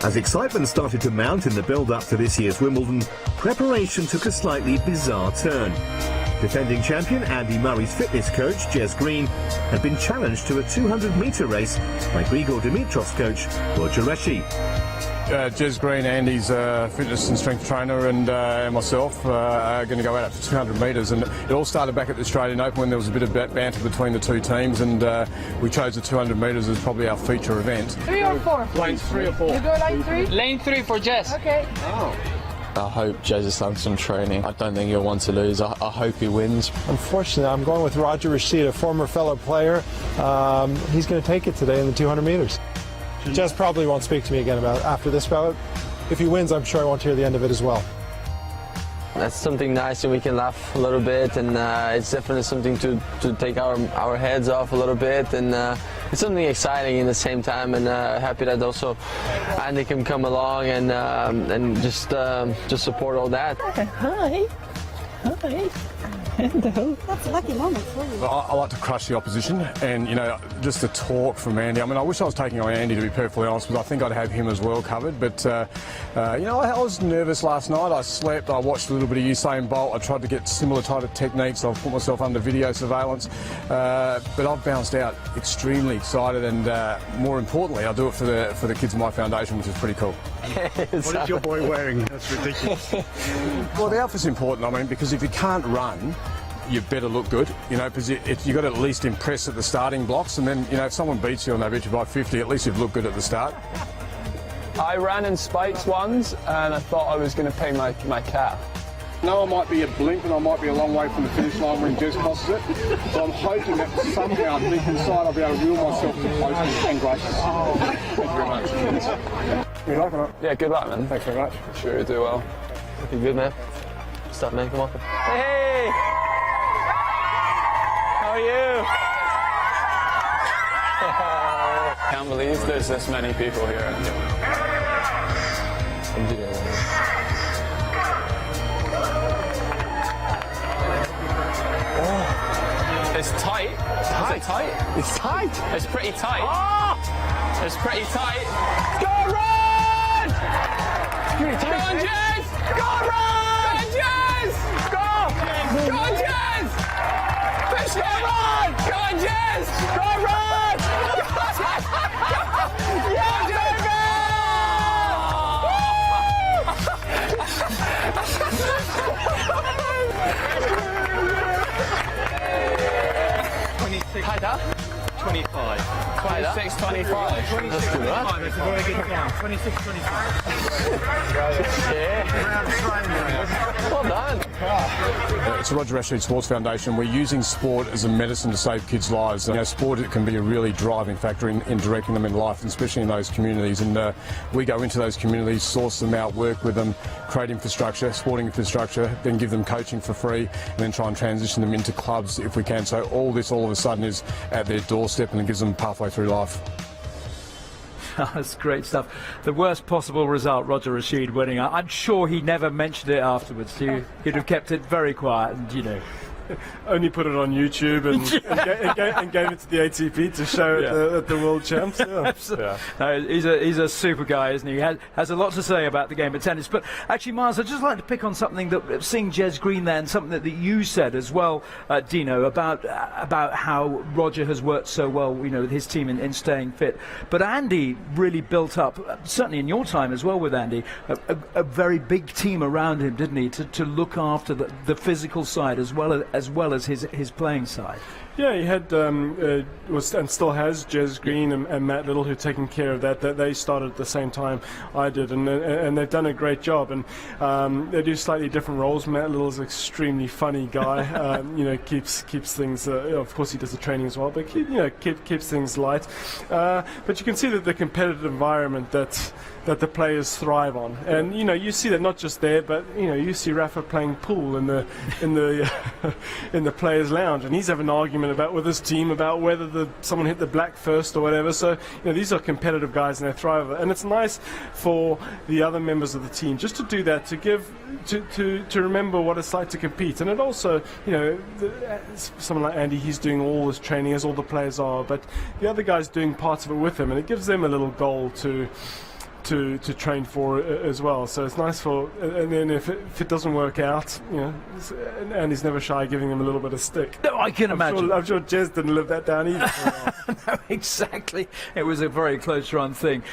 As excitement started to mount in the build-up to this year's Wimbledon, preparation took a slightly bizarre turn. Defending champion Andy Murray's fitness coach, Jez Green, had been challenged to a 200-metre race by Grigor Dimitrov's coach, Roger Reshi. Jez Green, Andy's fitness and strength trainer, and myself are going to go out for 200 metres. And it all started back at the Australian Open when there was a bit of banter between the two teams, and we chose the 200 metres as probably our feature event. 3 or 4? Lanes 3 or 4. You go lane 3? Lane 3 for Jez. Okay. Oh. I hope Jez has done some training. I don't think he'll want to lose. I hope he wins. Unfortunately, I'm going with Roger Rashid, a former fellow player. He's going to take it today in the 200 metres. Jez probably won't speak to me again about it after this bout. If he wins, I'm sure I won't hear the end of it as well. That's something nice, and we can laugh a little bit, and it's definitely something to take our heads off a little bit, and it's something exciting in the same time, and happy that also Andy can come along and just support all that. Hi. Hi. Hello. That's a lucky moment for you. I like to crush the opposition, and just the talk from Andy. I mean, I wish I was taking on Andy, to be perfectly honest, because I think I'd have him as well covered. But I was nervous last night. I slept. I watched a little bit of Usain Bolt. I tried to get similar type of techniques. I've put myself under video surveillance, but I've bounced out extremely excited, and more importantly, I do it for the kids in my foundation, which is pretty cool. What is your boy wearing? That's ridiculous. Well, the outfit's important. I mean, because if you can't run, you better look good, because you've got to at least impress at the starting blocks, and then, if someone beats you and they beat you by 50, at least you've looked good at the start. I ran in spikes once, and I thought I was going to pay my cap. No, I might be a blink and I might be a long way from the finish line when Jez crosses it, so I'm hoping that somehow deep inside I'll be able to reel myself to close and gracious. Thank you very much. Good luck, mate. Yeah, good luck, man. Thanks very much. Sure you do well. You good, man? What's up, man? Come on. Hey! How are you? Can't believe there's this many people here. It's tight. Is it tight? It's tight. It's pretty tight. Oh! It's pretty tight. Go run! Go on, Jez! Go run! Go, Jez! Go! Go on, Jez! Fish go run! Go on, Jez! Go run! Yeah, baby! 25. 26, 25. 26, 25. That's a very good count. 26, 25. Yeah. Well done. It's the Roger Rashid Sports Foundation. We're using sport as a medicine to save kids' lives. Sport can be a really driving factor in directing them in life, and especially in those communities. And we go into those communities, source them out, work with them, create infrastructure, sporting infrastructure, then give them coaching for free, and then try and transition them into clubs if we can. So all this all of a sudden is at their doorstep, and it gives them a pathway through life. That's great stuff. The worst possible result, Roger Rashid winning. I'm sure he never mentioned it afterwards. He'd have kept it very quiet, and Only put it on YouTube and gave it to the ATP to show at the World Champs. Yeah. No, he's a super guy, isn't he? He has a lot to say about the game of tennis. But actually, Mars, I'd just like to pick on something that, seeing Jez Green there, and something that you said as well, Dino, about how Roger has worked so well, with his team in staying fit. But Andy really built up, certainly in your time as well with Andy, a very big team around him, didn't he, to look after the physical side as well as his playing side. Yeah, he had and still has Jez Green and Matt Little, who are taking care of that. They started at the same time I did, and they've done a great job. And they do slightly different roles. Matt Little's an extremely funny guy. Keeps things. Of course, he does the training as well, but keeps things light. But you can see that the competitive environment that the players thrive on, and you see that not just there, but you see Rafa playing pool in the in the players' lounge, and he's having an argument with his team about whether someone hit the black first or whatever. So these are competitive guys and they thrive, and it's nice for the other members of the team just to do that, to remember what it's like to compete. And it also, someone like Andy, he's doing all this training as all the players are, but the other guys doing parts of it with him, and it gives them a little goal to to train for as well. So it's nice for, and then if it doesn't work out, and he's never shy giving them a little bit of stick. No, I can imagine. I'm sure Jez didn't live that down either. No, exactly. It was a very close run thing.